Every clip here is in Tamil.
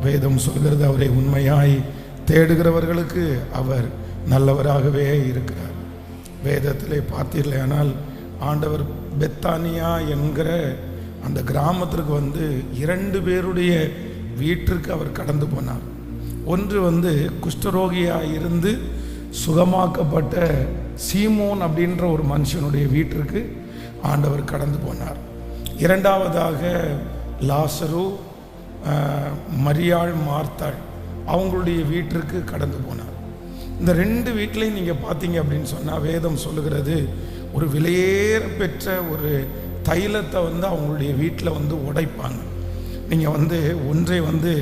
வேதம் சொல்கிறது, அவரை உண்மையாய் தேடுகிறவர்களுக்கு அவர் நல்லவராகவே இருக்கிறார். வேதத்திலே பார்த்தீர்களானால் ஆண்டவர் பெத்தானியா என்கிற அந்த கிராமத்திற்கு 2 பேருடைய வீட்டிற்கு அவர் கடந்து போனார். ஒன்று குஷ்டரோகியாக இருந்து சுகமாக்கப்பட்ட சீமோன் அப்படின்ற ஒரு மனுஷனுடைய வீட்டிற்கு ஆண்டவர் கடந்து போனார். இரண்டாவதாக லாசரு, மரியாள், மார்த்தாள் அவங்களுடைய வீட்டிற்கு கடந்து போனார். இந்த 2 வீட்டிலையும் நீங்கள் பார்த்தீங்க அப்படின்னு சொன்னால் வேதம் சொல்லுகிறது, ஒரு விலையேற பெற்ற ஒரு தைலத்தை அவங்களுடைய வீட்டில் உடைப்பாங்க. நீங்கள் ஒன்றை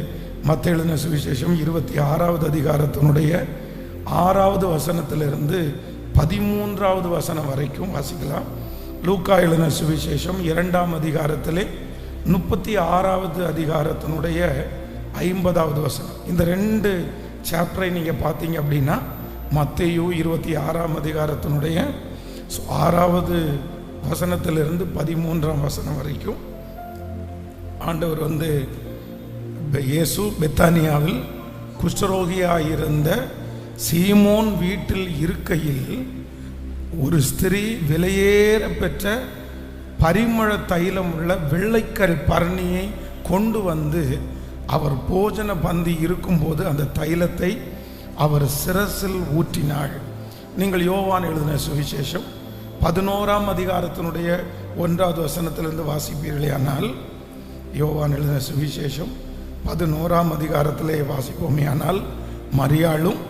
மத்தேயு எழுதின சுவிசேஷம் 26வது அதிகாரத்தினுடைய 6வது வசனத்திலிருந்து 13வது வசனம் வரைக்கும் வாசிக்கலாம். லூக்கா எழுதின சுவிசேஷம் 2ஆம் அதிகாரத்திலே 36வது அதிகாரத்தினுடைய 50வது வசனம். இந்த 2 சாப்டரை நீங்கள் பார்த்தீங்க அப்படின்னா மத்தேயு 26ஆம் அதிகாரத்தினுடைய 6வது வசனத்திலிருந்து 13ஆம் வசனம் வரைக்கும் ஆண்டவர் இயேசு பெத்தானியாவில் குஷ்டரோகியாயிருந்த சீமோன் வீட்டில் இருக்கையில் ஒரு ஸ்திரீ விலையேற பெற்ற பரிமள தைலம் உள்ள வெள்ளைக்கல் பரணியை கொண்டு அவர் போஜன பந்தி இருக்கும்போது அந்த தைலத்தை அவர் சிரசில் ஊற்றினாள். நீங்கள் யோவான் எழுதின சுவிசேஷம் 11ஆம் அதிகாரத்தினுடைய 1வது வசனத்திலிருந்து வாசிப்பீர்களே. ஆனால் யோவான் எழுதின சுவிசேஷம் 11ஆம் அதிகாரத்திலே வாசிப்போமே. ஆனால் மரியாளும்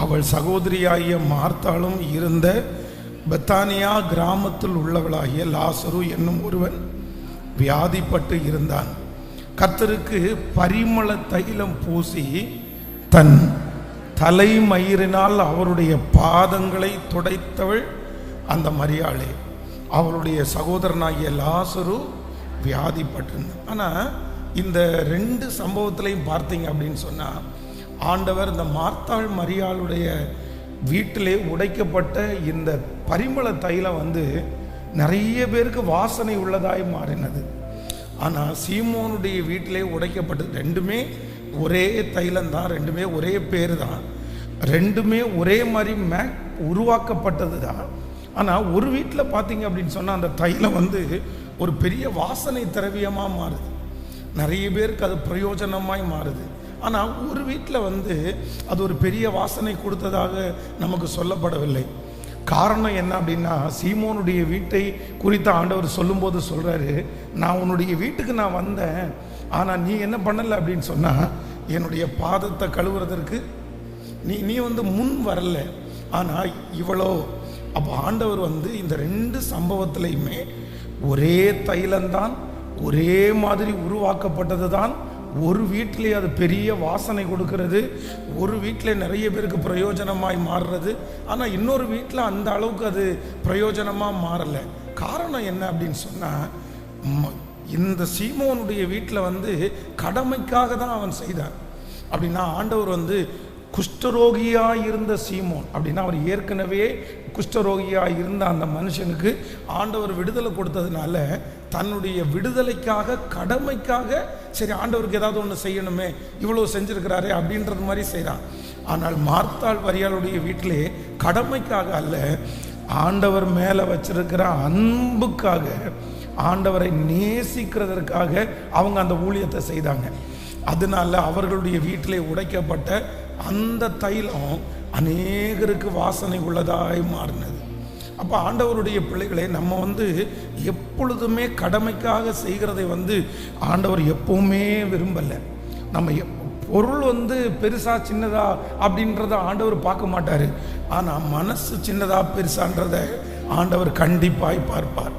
அவள் சகோதரியாகிய மார்த்தாளும் இருந்த பெத்தானியா கிராமத்தில் உள்ளவளாகிய லாசரு என்னும் ஒருவன் வியாதிப்பட்டு இருந்தான். கர்த்தருக்கு பரிமள தைலம் பூசி தன் தலைமயிரினால் அவருடைய பாதங்களை துடைத்தவள் அந்த மரியாளே. அவளுடைய சகோதரனாகிய லாசரு வியாதிப்பட்டிருந்தான். ஆனால் இந்த 2 சம்பவத்திலையும் பார்த்தீங்க அப்படின்னு சொன்னால் ஆண்டவர் இந்த மார்த்தாள் மரியாளுடைய வீட்டிலே உடைக்கப்பட்ட இந்த பரிமள தைலம் நிறைய பேருக்கு வாசனை உள்ளதாய் மாறினது. ஆனால் சீமோனுடைய வீட்டிலே உடைக்கப்பட்டது 2மே ஒரே தைலம் தான், 2மே ஒரே பேர் தான், 2மே ஒரே மாதிரி உருவாக்கப்பட்டது தான். ஆனால் ஒரு வீட்டில் பார்த்தீங்க அப்படின்னு சொன்னால் அந்த தைலம் ஒரு பெரிய வாசனை திரவியமாக மாறுது, நிறைய பேருக்கு அது பிரயோஜனமாய் மாறுது. ஆனால் ஒரு வீட்டில் அது ஒரு பெரிய வாசனை கொடுத்ததாக நமக்கு சொல்லப்படவில்லை. காரணம் என்ன அப்படின்னா, சீமோனுடைய வீட்டை குறித்த ஆண்டவர் சொல்லும்போது சொல்கிறாரு, நான் உன்னுடைய வீட்டுக்கு நான் வந்தேன், ஆனால் நீ என்ன பண்ணலை அப்படின்னு சொன்னால் என்னுடைய பாதத்தை கழுவுறதற்கு நீ முன் வரல. ஆனால் இவ்வளோ அப்போ ஆண்டவர் இந்த 2 சம்பவத்திலையுமே ஒரே தைலம்தான், ஒரே மாதிரி உருவாக்கப்பட்டது தான். ஒரு வீட்டிலே அது பெரிய வாசனை கொடுக்கிறது, ஒரு வீட்டில் நிறைய பேருக்கு பிரயோஜனமாய் மாறுறது. ஆனால் இன்னொரு வீட்டில் அந்த அளவுக்கு அது பிரயோஜனமாக மாறலை. காரணம் என்ன அப்படின்னு சொன்னால், இந்த சீமோனுடைய வீட்டில் கடமைக்காக தான் அவன் செய்தான். அப்படின்னா ஆண்டவர் குஷ்டரோகியாக இருந்த சீமோன் அப்படின்னா அவர் ஏற்கனவே குஷ்டரோகியாக இருந்த அந்த மனுஷனுக்கு ஆண்டவர் விடுதலை கொடுத்ததுனால தன்னுடைய விடுதலைக்காக கடமைக்காக சரி ஆண்டவருக்கு ஏதாவது ஒன்று செய்யணுமே, இவ்வளோ செஞ்சுருக்கிறாரே அப்படின்றது மாதிரி செய்கிறான். ஆனால் மார்த்தாள் மரியாளுடைய வீட்டிலே கடமைக்காக அல்ல, ஆண்டவர் மேலே வச்சிருக்கிற அன்புக்காக, ஆண்டவரை நேசிக்கிறதற்காக அவங்க அந்த ஊழியத்தை செய்தாங்க. அதனால அவர்களுடைய வீட்டிலே உடைக்கப்பட்ட அந்த தைலம் அநேகருக்கு வாசனை உள்ளதாய் மாறினது. அப்போ ஆண்டவருடைய பிள்ளைகளை நம்ம எப்பொழுதுமே கடமைக்காக செய்கிறதை ஆண்டவர் எப்பவுமே விரும்பலை. நம்ம பொருள் பெருசா சின்னதா அப்படின்றத ஆண்டவர் பார்க்க மாட்டார். ஆனால் மனசு சின்னதா பெருசான்றதை ஆண்டவர் கண்டிப்பாய் பார்ப்பார்.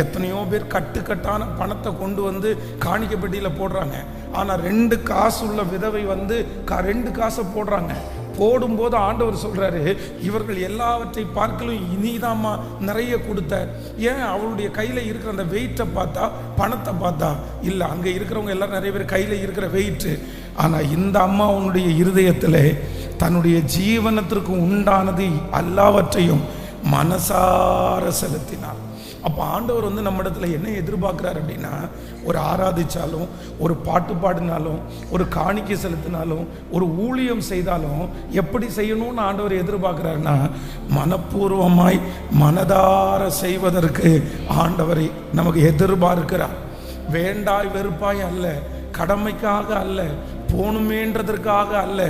எத்தனையோ பேர் கட்டுக்கட்டான பணத்தை கொண்டு காணிக்கை பெட்டியில் போடுறாங்க. ஆனால் 2 காசு உள்ள விதவை 2 காசை போடுறாங்க. போடும்போது ஆண்டவர் சொல்றாரு, இவர்கள் எல்லாவற்றை பார்க்கலும் இனிதாம்மா நிறைய கொடுத்த. ஏன்? அவளுடைய கையில் இருக்கிற அந்த வெயிட்டை பார்த்தா, பணத்தை பார்த்தா இல்லை, அங்கே இருக்கிறவங்க எல்லாம் நிறைய பேர் கையில் இருக்கிற வெயிட்டு. ஆனால் இந்த அம்மா உன்னுடைய இருதயத்தில் தன்னுடைய ஜீவனத்திற்கு உண்டானது எல்லாவற்றையும் மனசார செலுத்தினார். அப்போ ஆண்டவர் வந்து நம்ம இடத்துல என்ன எதிர்பார்க்குறாரு அப்படின்னா, ஒரு ஆராதிச்சாலும், ஒரு பாட்டு பாடினாலும், ஒரு காணிக்கை செலுத்தினாலும், ஒரு ஊழியம் செய்தாலும் எப்படி செய்யணும்னு ஆண்டவர் எதிர்பார்க்குறாருன்னா, மனப்பூர்வமாய் மனதார செய்வதற்கு ஆண்டவரை நமக்கு எதிர்பார்க்கிறார். வேண்டாய் வெறுப்பாய் அல்ல, கடமைக்காக அல்ல, போணுமேன்றதற்காக அல்ல,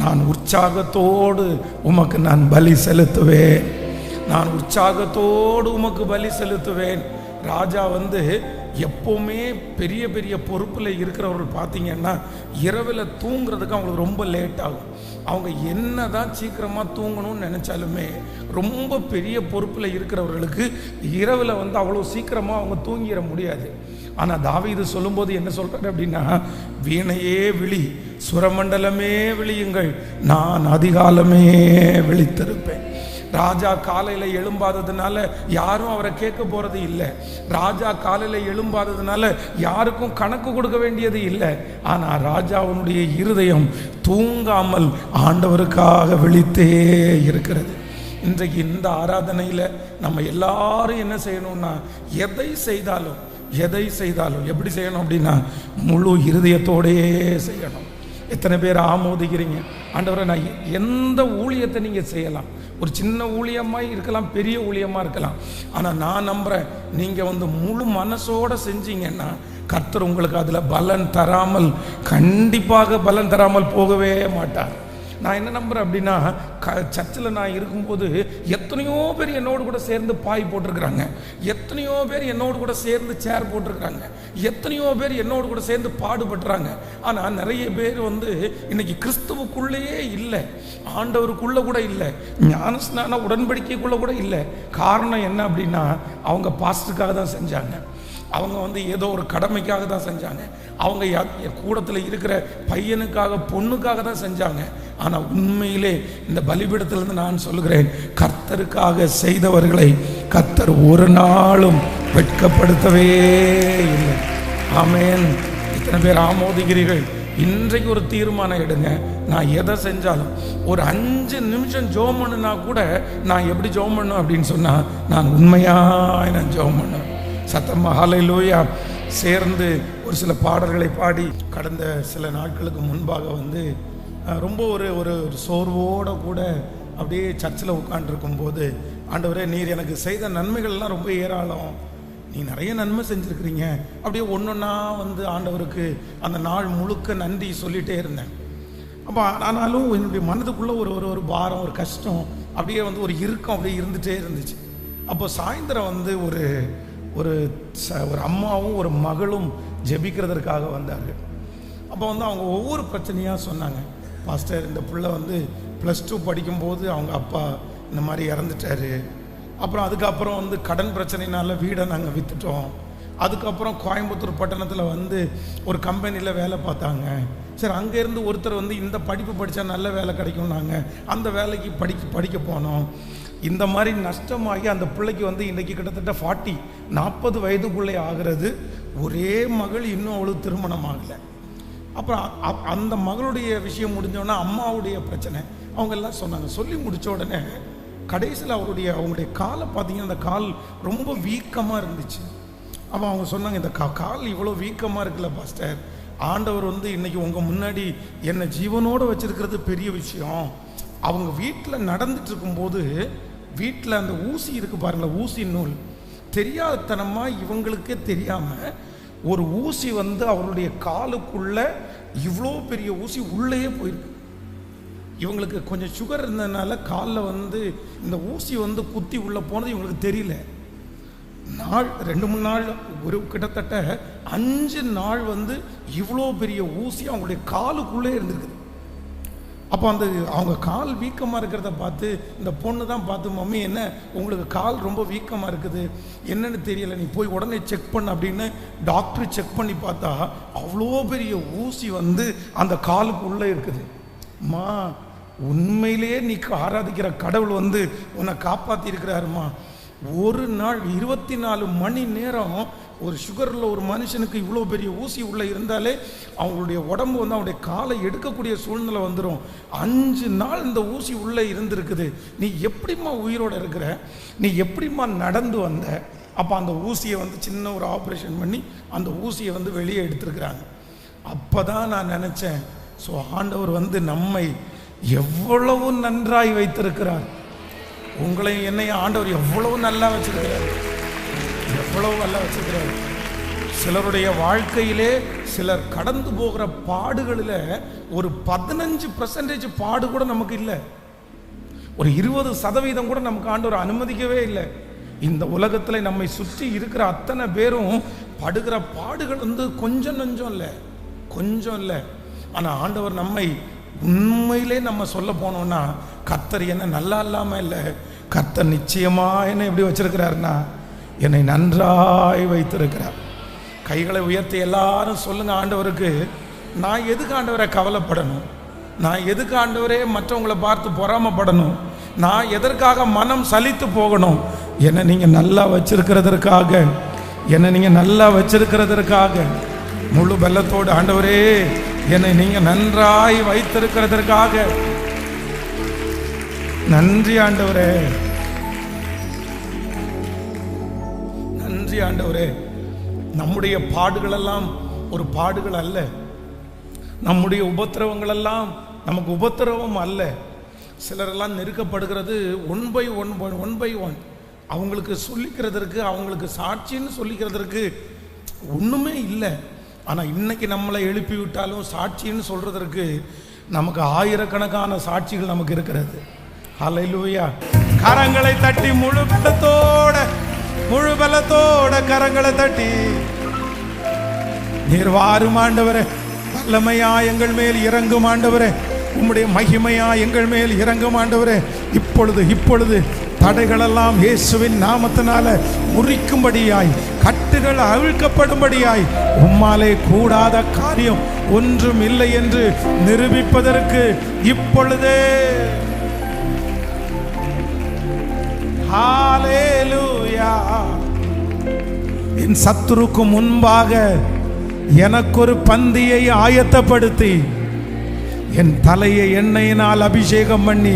நான் உற்சாகத்தோடு உமக்கு நான் பலி செலுத்துவேன், நான் உற்சாகத்தோடு உமக்கு பலி செலுத்துவேன். ராஜா வந்து எப்போவுமே பெரிய பெரிய பொறுப்பில் இருக்கிறவர்கள் பார்த்தீங்கன்னா இரவில் தூங்குறதுக்கு அவங்களுக்கு ரொம்ப லேட் ஆகும். அவங்க என்ன தான் சீக்கிரமாக தூங்கணும்னு நினச்சாலுமே ரொம்ப பெரிய பொறுப்பில் இருக்கிறவர்களுக்கு இரவில் வந்து அவ்வளோ சீக்கிரமாக அவங்க தூங்கிட முடியாது. ஆனால் தாவீது சொல்லும்போது என்ன சொல்கிறார் அப்படின்னா, வீணையே விழி, சுரமண்டலமே விழியுங்கள், நான் அதிகாலமே விழித்திருப்பேன். ராஜா காலையில் எழும்பாததுனால யாரும் அவரை கேட்க போகிறது இல்லை. ராஜா காலையில் எழும்பாததுனால யாருக்கும் கணக்கு கொடுக்க வேண்டியது இல்லை. ஆனால் ராஜாவுடைய இருதயம் தூங்காமல் ஆண்டவருக்காக விழித்தே இருக்கிறது. இன்றைக்கு இந்த ஆராதனையில் நம்ம எல்லாரும் என்ன செய்யணும்னா, எதை செய்தாலும் எப்படி செய்யணும் அப்படின்னா, முழு இருதயத்தோடையே செய்யணும். எத்தனை பேர் ஆமோதிக்கிறீங்க? ஆண்டவரை, நான் எந்த ஊழியத்தை நீங்கள் செய்யலாம், ஒரு சின்ன ஊழியமாக இருக்கலாம், பெரிய ஊழியமாக இருக்கலாம், ஆனால் நான் நம்புகிறேன் நீங்கள் வந்து முழு மனசோடு செஞ்சீங்கன்னா கர்த்தர் உங்களுக்கு அதில் பலன் தராமல், கண்டிப்பாக பலன் தராமல் போகவே மாட்டார். நான் என்ன நம்புகிறேன் அப்படின்னா, சர்ச்சில் நான் இருக்கும்போது எத்தனையோ பேர் என்னோடு கூட சேர்ந்து பாய் போட்டிருக்கிறாங்க, எத்தனையோ பேர் என்னோடு கூட சேர்ந்து சேர் போட்டிருக்கிறாங்க, எத்தனையோ பேர் என்னோடு கூட சேர்ந்து பாடுபட்டுறாங்க. ஆனால் நிறைய பேர் வந்து இன்னைக்கு கிறிஸ்துவுக்குள்ளேயே இல்லை, ஆண்டவருக்குள்ளே கூட இல்லை, ஞானஸ்நான உடன்படிக்கைக்குள்ளே கூட இல்லை. காரணம் என்ன அப்படின்னா, அவங்க பாஸ்டருக்காக தான் செஞ்சாங்க, அவங்க வந்து ஏதோ ஒரு கடமைக்காக தான் செஞ்சாங்க, அவங்க கூடத்தில் இருக்கிற பையனுக்காக பொண்ணுக்காக தான் செஞ்சாங்க. ஆனால் உண்மையிலே இந்த பலிபீடத்திலிருந்து நான் சொல்கிறேன், கர்த்தருக்காக செய்தவர்களை கர்த்தர் ஒரு நாளும் வெட்கப்படுத்தவே இல்லை. ஆமென். இத்தனை பேர் ஆமோதிக்கிறீர்கள்? இன்றைக்கு ஒரு தீர்மானம் எடுங்க. நான் எதை செஞ்சாலும் ஒரு 5 நிமிஷம் ஜெபம் பண்ணுனா கூட, நான் எப்படி ஜெபம் பண்ணுவேன் அப்படின்னு சொன்னால், நான் உண்மையாக நான் ஜெபம் பண்ணுவேன். சத்தமாக ஹல்லேலூயா சேர்ந்து ஒரு சில பாடல்களை பாடி, கடந்த சில நாட்களுக்கு முன்பாக வந்து ரொம்ப ஒரு சோர்வோடு கூட அப்படியே சர்ச்சில் உட்காண்டிருக்கும் போது, ஆண்டவரே, நீர் எனக்கு செய்த நன்மைகள்லாம் ரொம்ப ஏராளம், நீ நிறைய நன்மை செஞ்சுருக்கிறீங்க, அப்படியே ஒன்றொன்னா வந்து ஆண்டவருக்கு அந்த நாள் முழுக்க நன்றி சொல்லிகிட்டே இருந்தேன். அப்போ ஆனாலும் என்னுடைய மனதுக்குள்ளே ஒரு பாரம், ஒரு கஷ்டம், அப்படியே வந்து ஒரு இறுக்கம் அப்படியே இருந்துகிட்டே இருந்துச்சு. அப்போ சாயந்தரம் வந்து ஒரு அம்மாவும் ஒரு மகளும் ஜெபிக்கிறதற்காக வந்தார்கள். அப்போ வந்து அவங்க ஒவ்வொரு பிரச்சனையாக சொன்னாங்க. பாஸ்டர், இந்த பிள்ளை வந்து +2 படிக்கும்போது அவங்க அப்பா இந்த மாதிரி இறந்துட்டாரு, அப்புறம் அதுக்கப்புறம் வந்து கடன் பிரச்சனைனால வீடை நாங்கள் விற்றுட்டோம், அதுக்கப்புறம் கோயம்புத்தூர் பட்டணத்தில் வந்து ஒரு கம்பெனியில் வேலை பார்த்தாங்க, சரி அங்கேருந்து ஒருத்தர் வந்து இந்த படிப்பு படித்தா நல்ல வேலை கிடைக்கும், நாங்கள் அந்த வேலைக்கு படிக்க போனோம். இந்த மாதிரி நஷ்டமாகி அந்த பிள்ளைக்கு வந்து இன்றைக்கி கிட்டத்தட்ட 40 வயதுக்குள்ளே ஆகிறது. ஒரே மகள் இன்னும் அவளுக்கு திருமணம் ஆகலை. அப்புறம் அந்த மகளுடைய விஷயம் முடிஞ்சோன்னா அம்மாவுடைய பிரச்சனை அவங்க எல்லாம் சொன்னாங்க. சொல்லி முடித்த உடனே கடைசியில் அவங்களுடைய காலை பார்த்தீங்கன்னா, அந்த கால் ரொம்ப வீக்கமாக இருந்துச்சு. அப்போ அவங்க சொன்னாங்க, இந்த கால் இவ்வளோ வீக்கமாக இருக்குல்ல பாஸ்டர், ஆண்டவர் வந்து இன்றைக்கி உங்கள் முன்னாடி என்னை ஜீவனோடு வச்சுருக்கிறது பெரிய விஷயம். அவங்க வீட்டில் நடந்துட்டு இருக்கும்போது, வீட்டில் அந்த ஊசி இருக்குது பாருங்களேன், ஊசி நூல், தெரியாதனமாக இவங்களுக்கே தெரியாமல் ஒரு ஊசி வந்து அவருடைய காலுக்குள்ளே இவ்வளோ பெரிய ஊசி உள்ளேயே போயிருக்கு. இவங்களுக்கு கொஞ்சம் சுகர் இருந்ததுனால காலில் வந்து இந்த ஊசி வந்து குத்தி உள்ளே போனது இவங்களுக்கு தெரியல. 2-3 நாள், கிட்டத்தட்ட 5 நாள் வந்து இவ்வளோ பெரிய ஊசி அவங்களுடைய காலுக்குள்ளே இருந்திருக்குது. அப்போ அவங்க கால் வீக்கமாக இருக்கிறத பார்த்து இந்த பொண்ணு தான் பார்த்து, மம்மி என்ன உங்களுக்கு கால் ரொம்ப வீக்கமாக இருக்குது, என்னன்னு தெரியலை, நீ போய் உடனே செக் பண்ண அப்படின்னு டாக்டர் செக் பண்ணி பார்த்தா அவ்வளோ பெரிய ஊசி வந்து அந்த காலுக்குள்ளே இருக்குது. அம்மா, உண்மையிலேயே நீ ஆராதிக்கிற கடவுள் வந்து உன்னை காப்பாற்றி இருக்கிறாருமா. ஒரு நாள் 24 மணி நேரம் ஒரு சுகரில் ஒரு மனுஷனுக்கு இவ்வளோ பெரிய ஊசி உள்ளே இருந்தாலே அவங்களுடைய உடம்பு வந்து அவனுடைய காலை எடுக்கக்கூடிய சூழ்நிலை வந்துடும். 5 நாள் இந்த ஊசி உள்ளே இருந்திருக்குது. நீ எப்படிம்மா உயிரோடு இருக்கிற, நீ எப்படிம்மா நடந்து வந்த, அப்போ அந்த ஊசியை வந்து சின்ன ஒரு ஆப்ரேஷன் பண்ணி அந்த ஊசியை வந்து வெளியே எடுத்துருக்குறாங்க. அப்போ தான் நான் நினச்சேன், ஸோ ஆண்டவர் வந்து நம்மை எவ்வளவு நன்றாய் வைத்திருக்கிறார். உங்களையும் என்னையும் ஆண்டவர் எவ்வளவு நல்லா வச்சிருக்கிறார், எவ்வளவு நல்லா வச்சிருக்கிறார். சிலருடைய வாழ்க்கையிலே சிலர் கடந்து போகிற பாடுகளில் ஒரு 15% பாடு கூட நமக்கு இல்லை, ஒரு 20% கூட நமக்கு ஆண்டவர் அனுமதிக்கவே இல்லை. இந்த உலகத்தில் நம்மை சுற்றி இருக்கிற அத்தனை பேரும் படுகிற பாடுகள் வந்து கொஞ்சம் நஞ்சம் இல்லை, கொஞ்சம் இல்லை. ஆனால் ஆண்டவர் நம்மை உண்மையிலே நம்ம சொல்ல போனோம்னா, கர்த்தர் என்ன நல்லா இல்லாமல் இல்லை, கர்த்தர் நிச்சயமா என்ன எப்படி வச்சிருக்கிறாருன்னா என்னை நன்றாய் வைத்திருக்கிறார். கைகளை உயர்த்தி எல்லாரும் சொல்லுங்க ஆண்டவருக்கு, நான் எதுக்கு ஆண்டவரை கவலைப்படணும், நான் எதுக்கு ஆண்டவரே மற்றவங்களை பார்த்து பொறாமப்படணும், நான் எதற்காக மனம் சலித்து போகணும், என்னை நீங்கள் நல்லா வச்சிருக்கிறதற்காக, என்னை நீங்கள் நல்லா வச்சிருக்கிறதற்காக முழு பலத்தோடு ஆண்டவரே என்னை நீங்கள் நன்றாய் வைத்திருக்கிறதற்காக நன்றி ஆண்டவரே, நன்றி ஆண்டவரே. நம்முடைய பாடுகள் எல்லாம் ஒரு பாடுகள் அல்ல, நம்முடைய உபத்திரவங்கள் எல்லாம் நமக்கு உபத்திரவம் அல்ல. சிலரெல்லாம் நெருக்கப்படுகிறது ஒன் பை ஒன். அவங்களுக்கு சொல்லிக்கிறதற்கு, அவங்களுக்கு சாட்சின்னு சொல்லிக்கிறதற்கு ஒன்றுமே இல்லை. ஆனால் இன்னைக்கு நம்மளை எழுப்பி விட்டாலும் சாட்சின்னு சொல்றதற்கு நமக்கு ஆயிரக்கணக்கான சாட்சிகள் நமக்கு இருக்கிறது. ஹல்லேலூயா. கரங்களை தட்டி முழு பலத்தோட கரங்களை தட்டி, நீர் வாரும் ஆண்டவரே, வல்லமையா எங்கள் மேல் இறங்கும் ஆண்டவரே, உம்முடைய மகிமையா எங்கள் மேல் இறங்கும் ஆண்டவரே. இப்பொழுது தடைகளெல்லாம் இயேசுவின் நாமத்தினால முறிக்கும்படியாய், கட்டுகள் அவிழ்க்கப்படும்படியாய், உம்மாலே கூடாத காரியம் ஒன்றும் இல்லை என்று நிரூபிப்பதற்கு இப்பொழுதே ஹல்லேலூயா. என் சத்துருக்கு முன்பாக எனக்கொரு பந்தியை ஆயத்தப்படுத்தி, என் தலையை எண்ணெயினால் அபிஷேகம் பண்ணி,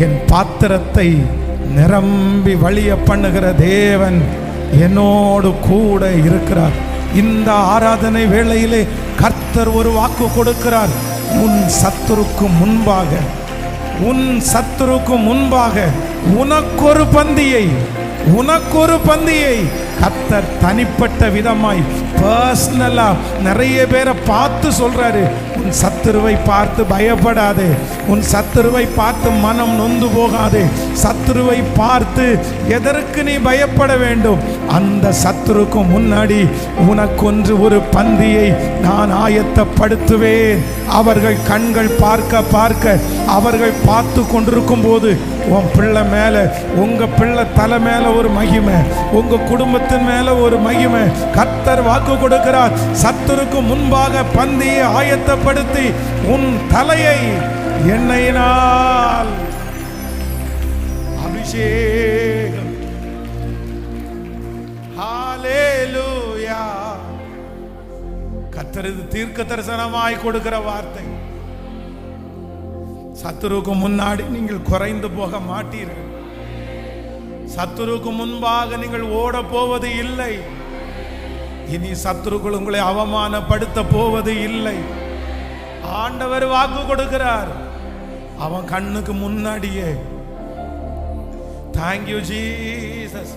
என் பாத்திரத்தை நிரம்பி வழிய பண்ணுகிற தேவன் என்னோடு கூட இருக்கிறார். இந்த ஆராதனை வேளையிலே கர்த்தர் ஒரு வாக்கு கொடுக்கிறார். உன் சத்துருக்கு முன்பாக உனக்கொரு பந்தியை கர்த்தர் தனிப்பட்ட விதமாய் பர்சனலா நிறைய பேரை பார்த்து சொல்றாரு. உன் சத்துருவை பார்த்து பயப்படாதே, உன் சத்துருவை பார்த்து மனம் நொந்து போகாதே, சத்துருவை பார்த்து எதற்கு நீ பயப்பட வேண்டும்? அந்த சத்துருக்கு முன்னாடி உனக்கொன்று ஒரு பந்தியை நான் ஆயத்தப்படுத்துவேன். அவர்கள் கண்கள் பார்க்க அவர்கள் பார்த்து கொண்டிருக்கும் போது உன் பிள்ளை மேல, உங்க பிள்ளை தலை மேல ஒரு மகிமை, உங்க குடும்பத்தின் மேல ஒரு மகிமை கர்த்தர் வாக்கு கொடுக்கிறார். சத்துருக்கு முன்பாக பந்தியை ஆயத்தப்படுத்தி உன் தலையை எண்ணெயினால் அபிஷேகம். ஹல்லேலூயா. கர்த்தர் இது தீர்க்க தரிசனமாய் கொடுக்கிற வார்த்தை. சத்துருக்கு முன்னாடி நீங்கள் குறைந்து போக மாட்டீர்கள். சத்துருக்கு முன்பாக நீங்கள் ஓட போவது இல்லை. இனி சத்துருக்கள் உங்களை அவமானப்படுத்த போவது இல்லை. ஆண்டவர் வாக்கு கொடுக்கிறார். அவன் கண்ணுக்கு முன்னாடியே, தேங்க்யூ ஜீசஸ்,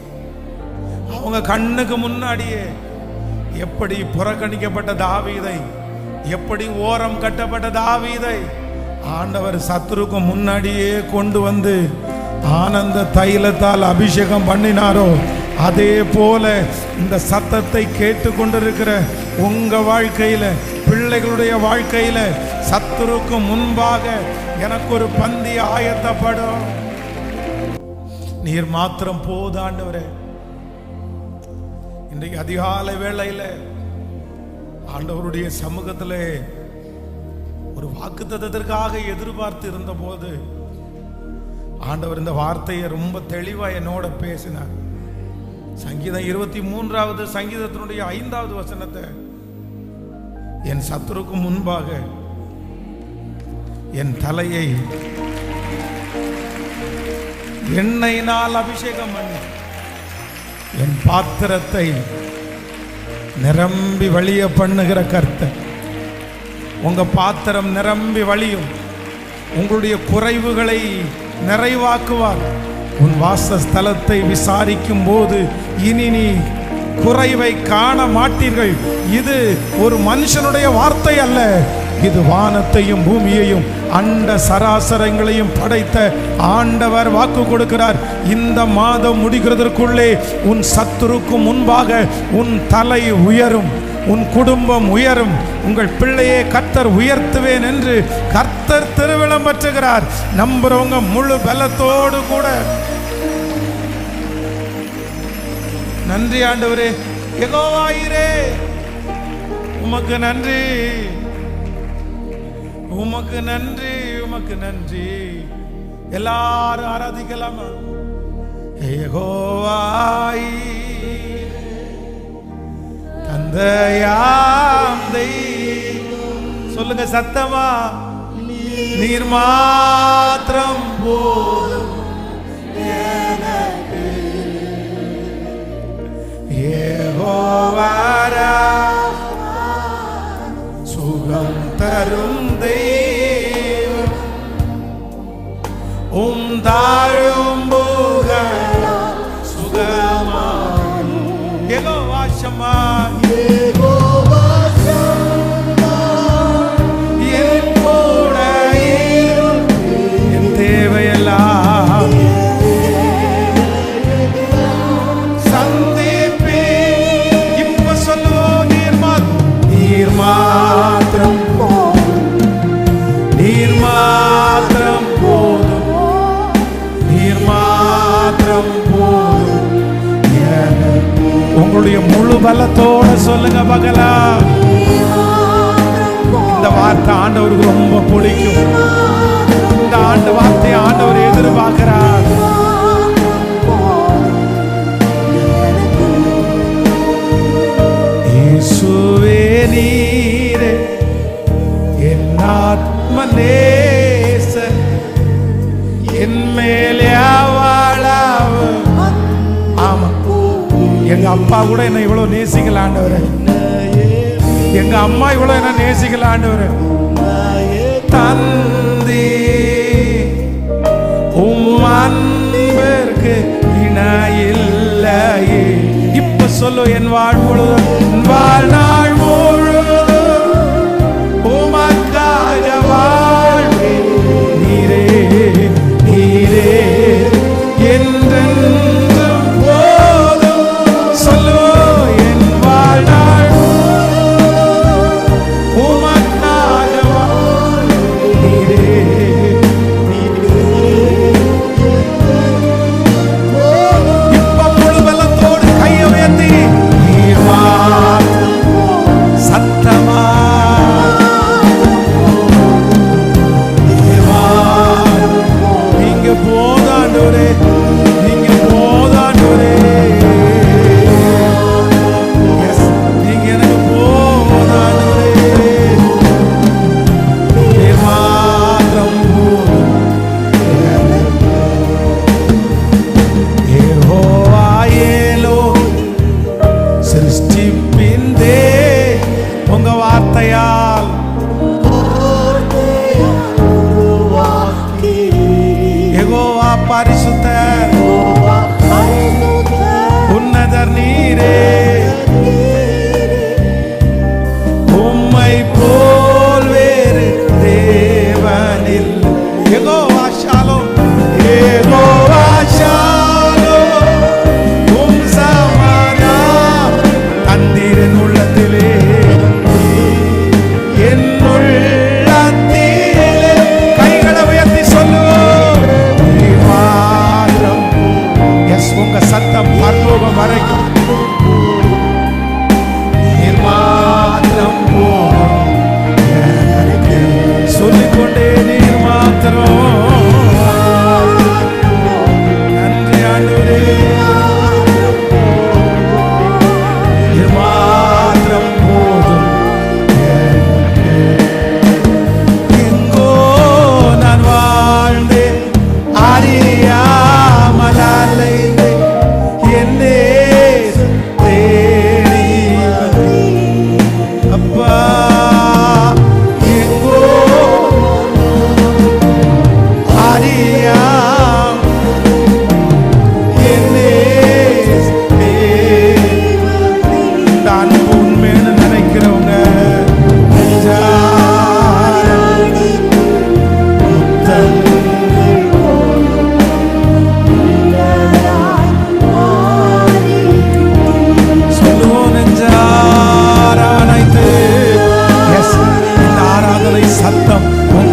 அவங்க கண்ணுக்கு முன்னாடியே எப்படி புறக்கணிக்கப்பட்ட தாவீதை, எப்படி ஓரம் கட்டப்பட்ட தாவீதை ஆண்டவர் சத்துருக்கு முன்னாடியே கொண்டு வந்து ஆனந்த தைலத்தால் அபிஷேகம் பண்ணினாரோ, அதே போல இந்த சத்தத்தை கேட்டு கொண்டிருக்கிற உங்க வாழ்க்கையில, பிள்ளைகளுடைய வாழ்க்கையில சத்துருக்கு முன்பாக எனக்கு ஒரு பந்தி ஆயத்தப்படும். நீர் மாத்திரம் போது ஆண்டவரே. இன்றைக்கு அதிகாலை வேளையில ஆண்டவருடைய சமூகத்திலே ஒரு வாக்குத்தத்தத்திற்காக எதிர்பார்த்து இருந்த போது ஆண்டவர் இந்த வார்த்தையை ரொம்ப தெளிவா என்னோட பேசினார். சங்கீதம் 23வது சங்கீதத்தினுடைய 5வது வசனத்தை, என் சத்துருக்கு முன்பாக என் தலையை எண்ணெயினால் அபிஷேகம் பண்ணி, என் பாத்திரத்தை நிரம்பி வழிய பண்ணுகிற கர்த்தர். உங்க பாத்திரம் நிரம்பி வழியும். உங்களுடைய குறைவுகளை நிறைவாக்குவார். உன் வாசஸ்தலத்தை விசாரிக்கும் போது இனி நீ குறைவை காண மாட்டீர்கள். இது ஒரு மனுஷனுடைய வார்த்தை அல்ல, இது வானத்தையும் பூமியையும் அண்ட சராசரங்களையும் படைத்த ஆண்டவர் வாக்கு கொடுக்கிறார். இந்த மாதம் முடிகிறதற்குள்ளே உன் சத்துருக்கு முன்பாக உன் தலை உயரும், உன் குடும்பம் உயரும், உங்கள் பிள்ளையை கர்த்தர் உயர்த்துவேன் என்று கர்த்தர் திருவிளம்பற்றுகிறார். நம்புறவங்க முழு பலத்தோடு கூட நன்றி ஆண்டவரே, யெகோவாயிரே உமக்கு நன்றி, உமக்கு நன்றி, உமக்கு நன்றி. எல்லாரும் ஆராதிக்கலாமா? யெகோவாய் தந்தையாம் சொல்லுங்க சத்தமா, நீர் மாத்திரம் போதும் எனக்கு. யெகோவா சுகம் தரும் தெய்வம், தாழும் புகழால் சுகமாய். யெகோவா ஷம்மா, யெகோவா ஷம்மா, என் கூட என் தேவையெல்லாம் சந்திப்பே. இப்ப சொல்லுவோம், நீர் மாத்திரம் போதும், நீர் மாத்திரம் போதும், நீர் மாத்திரம் போதும். உங்களுடைய முழு பலத்தோட சொல்லுங்க பகலா. இந்த வார்த்தை ஆண்டவருக்கு ரொம்ப பிடிக்கும். இந்த ஆண்டு வார்த்தை ஆண்டவர் எதிர்பார்க்கிறார். இயேசுவே நீரே என் ஆத்ம நேசர், என் மேல் யாவாளாவு. ஆமா, எங்க அப்பா கூட என்ன இவ்வளவு நேசிக்கல ஆண்டவரே, எங்க அம்மா இவ்வளவு என்ன நேசிக்கல ஆண்டவரே. தந்தி உம் அன்பிற்கு இணையில்லையே. இப்ப சொல்லு, என் வாழ்நாள் முழுவதும் உமக்காக வாழ்வேன். நீரே நீரே என்றென்றும் போதும். சொல்லு, என் வாழ்நாள் உமக்காக வாழ்வேன். நீரே இப்ப முழு பலத்தோடு கையை உயர்த்தி, நீர்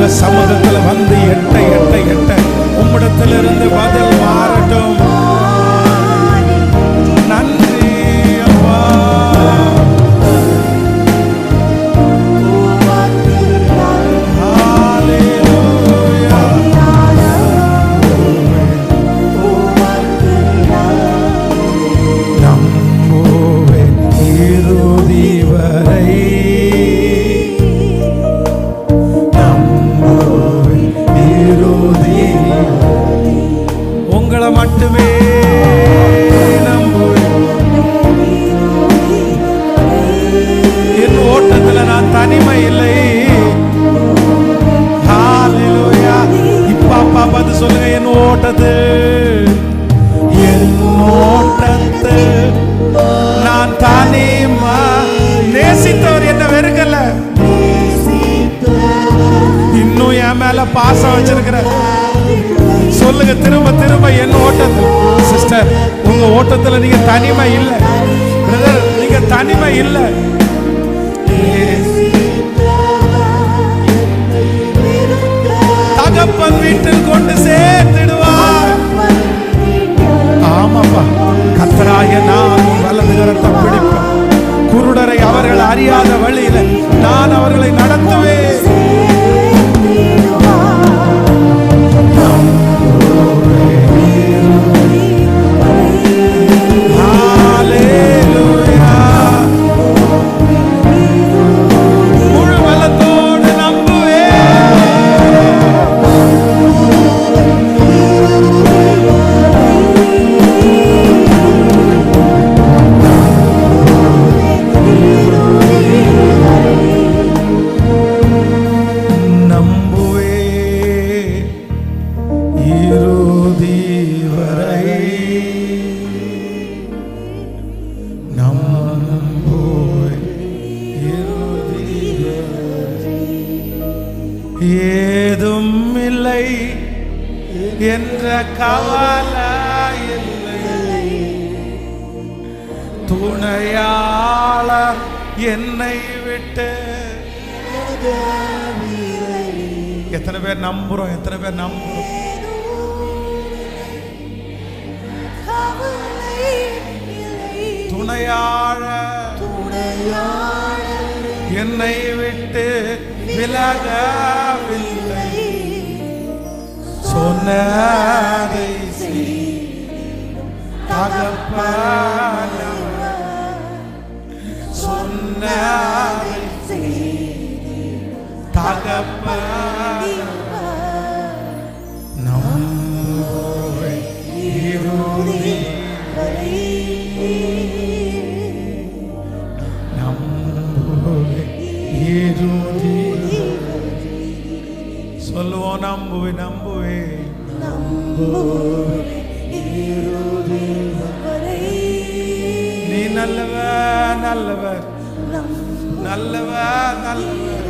உங்க சமூகத்துல வந்து எட்ட எட்ட எட்ட உம்மிடத்திலிருந்து பதில் மாறட்டும். நன்றி அப்பா. உங்களை மட்டுமே நம்புவேன். என் ஓட்டத்துல நான் தனிமை இல்லை. ஹalleluya. இப்ப அப்பா பார்த்து சொல்லுங்க, என் ஓட்டத்து நான் தனிமா. நேசித்தவர் என்ன வெறுக்கல, இன்னும் என் மேல பாசம் வச்சிருக்கிற. சொல்லுங்க திரும்ப திரும்ப, என் ஓட்டத்தில். சிஸ்டர், உங்க ஓட்டத்துல நீங்க தனிமை இல்லை. பிரதர், நீங்க தனிமை இல்லை. தகப்பன் வீட்டில் கொண்டு சேர்த்திடுவார். ஆமாப்பா, கர்த்தராகிய நான் வலது கரத்தை பிடிப்பேன். குருடரை அவர்கள் அறியாத வழியில நான் அவர்களை நடத்துவேன். ஏதும் இல்லை என்ற கவலை இல்லை, துணையாளர் என்னை விட்டு. எத்தனை பேர் நம்புறோம்? எத்தனை பேர் நம்புறோம்? துணையாளர் என்னை விட்டு விலகவில்லை, சொன்னதை தகப்பனவர், சொன்னதை தகப்பனவர். நம்புவேன் இறுதி வரை, நம்புவேன் இறுதி. சொல்லுவோம், நம்புவேன் நம்புவேன் நம்புவேன் இறுதி வரை. நீ நல்லவர் நல்லவர் நல்லவர் நல்லவர்.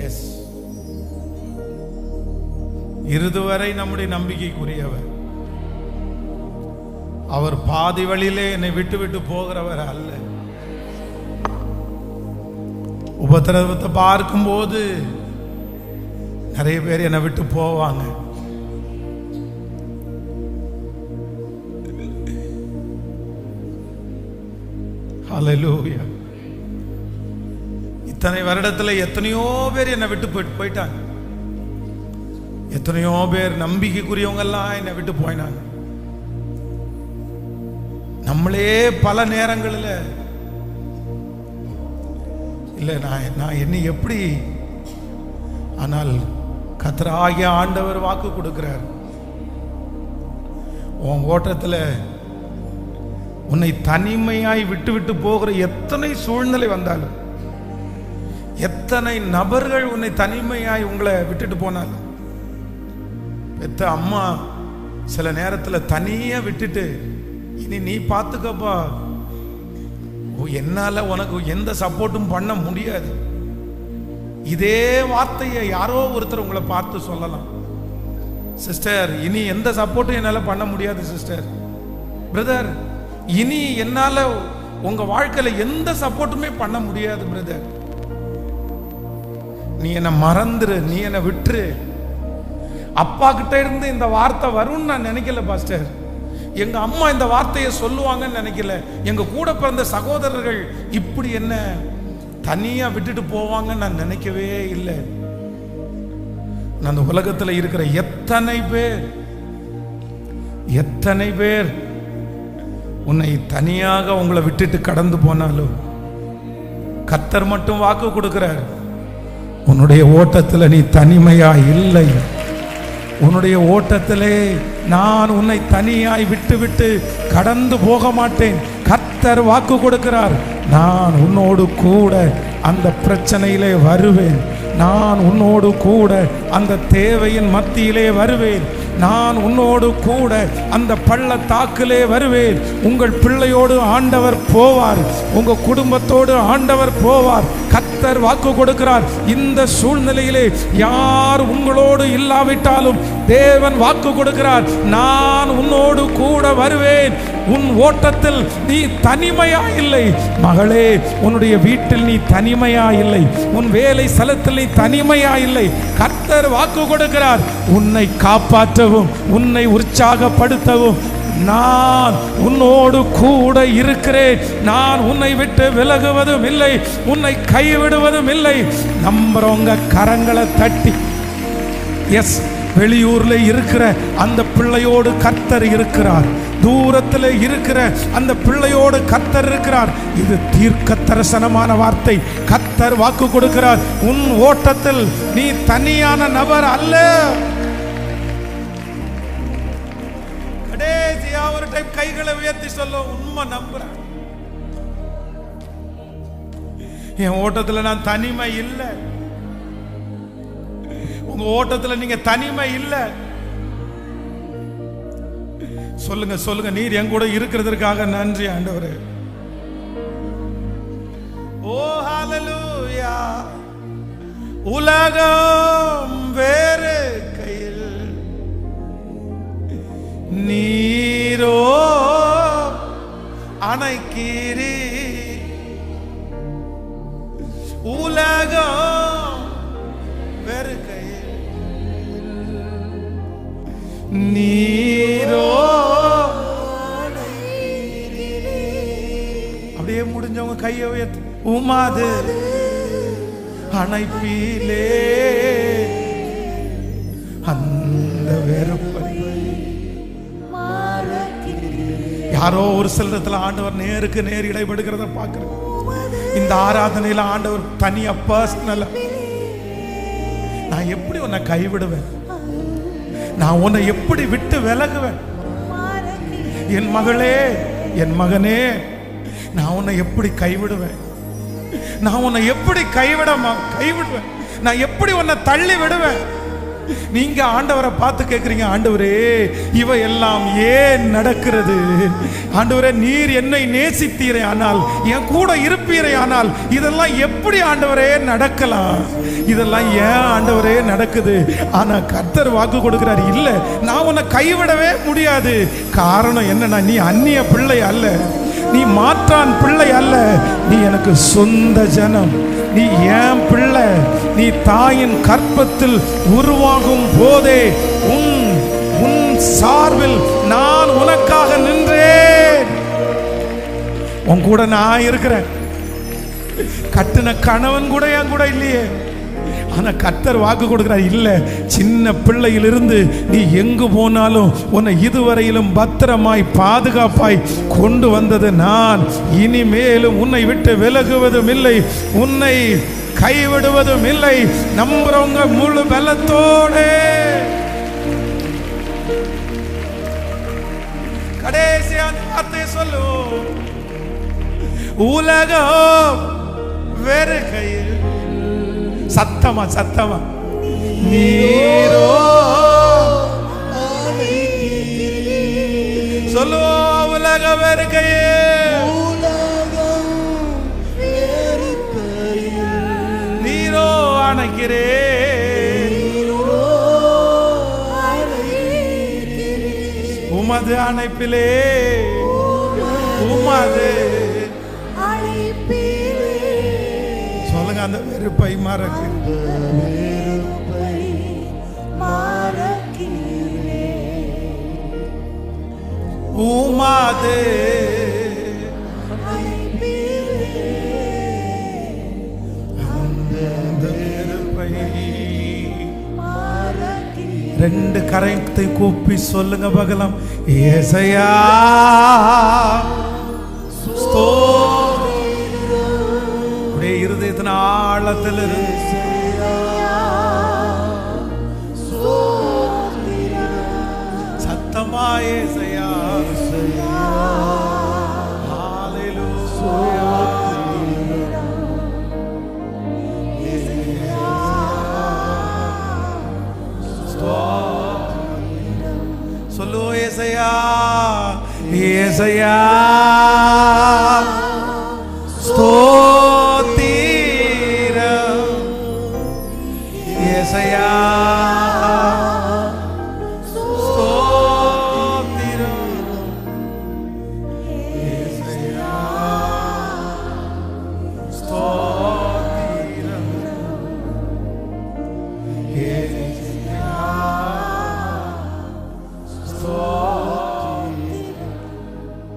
எஸ், இறுதி வரை நம்முடைய நம்பிக்கைக்குரியவர். அவர் பாதி வழியிலே என்னை விட்டு விட்டு போகிறவர் அல்ல. உபத்திரவத்தை பார்க்கும்போது நிறைய பேர் என்னை விட்டு போவாங்க. ஹல்லேலூயா. இத்தனை வருடத்துல எத்தனையோ பேர் என்னை விட்டு போயிட்டாங்க. எத்தனையோ பேர் நம்பிக்கைக்குரியவங்க எல்லாம் என்னை விட்டு போயினாங்க. நம்மளே பல நேரங்களில் இல்லை, நான் என்ன எப்படி, ஆனால் கர்த்தராகிய ஆண்டவர் வாக்கு கொடுக்கிறார். உன் ஓட்டத்தில் உன்னை தனிமையாய் விட்டு விட்டு போகிற எத்தனை சூழ்நிலை வந்தாலும், எத்தனை நபர்கள் உன்னை தனிமையாய் உங்களை விட்டுட்டு போனாலும், பெத்த அம்மா சில நேரத்தில் தனியாக விட்டுட்டு இனி நீ பார்த்துக்கப்பா, என்னால உனக்கு எந்த சப்போர்ட்டும் பண்ண முடியாது. இதே வார்த்தையை யாரோ ஒருத்தர் உங்களை பார்த்து சொல்லலாம். சிஸ்டர், இனி எந்த சப்போர்ட்டும் என்னால பண்ண முடியாது சிஸ்டர். பிரதர், இனி என்னால உங்க வாழ்க்கையில எந்த சப்போர்ட்டுமே பண்ண முடியாது பிரதர். நீ என்னை மறந்துரு, நீ என்னை விட்டுரு. அப்பா கிட்ட இருந்து இந்த வார்த்தை வரும்னு நான் நினைக்கல பாஸ்டர். எங்க அம்மா இந்த வார்த்தையை சொல்லுவாங்கன்னு நினைக்கல. எங்க கூட பிறந்த சகோதரர்கள் இப்படி என்ன தனியா விட்டுட்டு போவாங்கன்னு நான் நினைக்கவே இல்லை. அந்த உலகத்துல இருக்கிற எத்தனை பேர் உன்னை தனியாக உங்களை விட்டுட்டு கடந்து போனாலும் கர்த்தர் மட்டும் வாக்கு கொடுக்கிறார், உன்னுடைய ஓட்டத்தில் நீ தனிமையா இல்லை. உன்னுடைய ஓட்டத்திலே நான் உன்னை தனியாய் விட்டு விட்டு கடந்து போக மாட்டேன். கர்த்தர் வாக்கு கொடுக்கிறார், நான் உன்னோடு கூட அந்த பிரச்சனையிலே வருவேன். நான் உன்னோடு கூட அந்த தேவையின் மத்தியிலே வருவேன். நான் உன்னோடு கூட அந்த பள்ளத்தாக்கிலே வருவேன். உங்கள் பிள்ளையோடு ஆண்டவர் போவார், உங்க குடும்பத்தோடு ஆண்டவர் போவார். கர்த்தர் வாக்கு கொடுக்கிறார். இந்த சூழ்நிலையிலே யார் உங்களோடு இல்லாவிட்டாலும் தேவன் வாக்கு கொடுக்கிறார், நான் உன்னோடு கூட வருவேன். உன் ஓட்டத்தில் நீ தனிமையா இல்லை மகளே. உன்னுடைய வீட்டில் நீ தனிமையா இல்லை. உன் வேலை ஸ்தலத்தில் நீ தனிமையா இல்லை. கர்த்தர் வாக்கு கொடுக்கிறார், உன்னை காப்பாற்றவும் உன்னை உற்சாகப்படுத்தவும் நான் உன்னோடு கூட இருக்கிறேன். நான் உன்னை விட்டு விலகுவதும் இல்லை, உன்னை கைவிடுவதும் இல்லை. நம்புறவங்க கரங்களை தட்டி எஸ். வெளியூர்ல இருக்கிற அந்த பிள்ளையோடு கர்த்தர் இருக்கிறார். தூரத்தில் இருக்கிற அந்த பிள்ளையோடு கர்த்தர் இருக்கிறார். இது தீர்க்க தரிசனமான வார்த்தை. கர்த்தர் வாக்கு கொடுக்கிறார், உன் ஓட்டத்தில் நீ தனியான நபர் அல்ல. கடைசியா ஒரு டைம் கைகளை உயர்த்தி சொல்ல, உண்மை நம்புறேன், என் ஓட்டத்தில் நான் தனிமை இல்லை. உங்க ஓட்டத்தில் நீங்க தனிமை இல்லை. சொல்லுங்க சொல்லுங்க, நீர் என் கூட இருக்கிறதுக்காக நன்றி ஆண்டவரே. ஓ ஹalleluya. உலகம் வேறு கையில், நீரோ அணைக்கீரி. உலகம் வேறு கையில், நீரோ. அப்படியே முடிஞ்சவங்க கையை உயர்த்தி, உமாது அணைப்பிலே அந்த வெறுப்பை. யாரோ ஒரு சிலத்துல ஆண்டவர் நேருக்கு நேர் இடைபடுகிறத பார்க்கிறேன். இந்த ஆராதனையில ஆண்டவர் தனியா பர்சனல், நான் எப்படி உன்னை கைவிடுவேன், நான் உன்னை எப்படி விட்டு விலகுவேன், என் மகளே என் மகனே, நான் உன்னை எப்படி கைவிடுவேன், நான் உன்னை எப்படி கைவிடுவேன், நான் எப்படி உன்னை தள்ளி விடுவேன். நீங்க ஆண்டவரை பார்த்து கேட்குறீங்க, ஆண்டவரே இவ எல்லாம் ஏன் நடக்கிறது? ஆண்டவரே நீர் என்னை நேசித்தீரே, ஆனால் என் கூட இருப்பீரே, ஆனால் இதெல்லாம் எப்படி ஆண்டவரே நடக்கலாம்? இதெல்லாம் ஏன் ஆண்டவரே நடக்குது? ஆனா கர்த்தர் வாக்கு கொடுக்கிறார், இல்ல நான் உன்னை கைவிடவே முடியாது. காரணம் என்னன்னா, நீ அந்நிய பிள்ளை அல்ல, நீ மாற்றான் பிள்ளை அல்ல, நீ எனக்கு சொந்த ஜனம், நீ ஏன் பிள்ளை. நீ தாயின் கற்பத்தில் உருவாகும் போதே உன் சார்பில் நான் உனக்காக நின்றேன். உன் கூட நான் இருக்கிறேன். கட்டின கணவன் கூட என் கூட இல்லையே, ஆனா கர்த்தர் வாக்கு கொடுக்கிறார், இல்ல சின்ன பிள்ளையிலிருந்து நீ எங்கு போனாலும் உன்னை இதுவரையிலும் பத்திரமாய் பாதுகாப்பாய் கொண்டு வந்தது நான். இனிமேலும் உன்னை விட்டு விலகுவதும் இல்லை, உன்னை கைவிடுவதும் இல்லை. நம்புறவங்க முழு பலத்தோடு கடைசியான வார்த்தை சொல்லு, உலகம் வேறு கையில். சத்தமா சத்தமா, நீரோ சொல்லுவோ, உலகம் வேறு கையில், நீரோ அணைக்கிறே. உமது அணைப்பிலே, உமது சொல்லுங்க, அந்த வெறுப்பை மறக்கிறேன். உமாதே ரெண்டு கரத்தை கூப்பி சொல்லுங்க பகலாம், ஏசையா உடைய இருதயத்தின் ஆழத்தில் சத்தமா ஏசையா சொல்லு, ஏசையா ஏசையா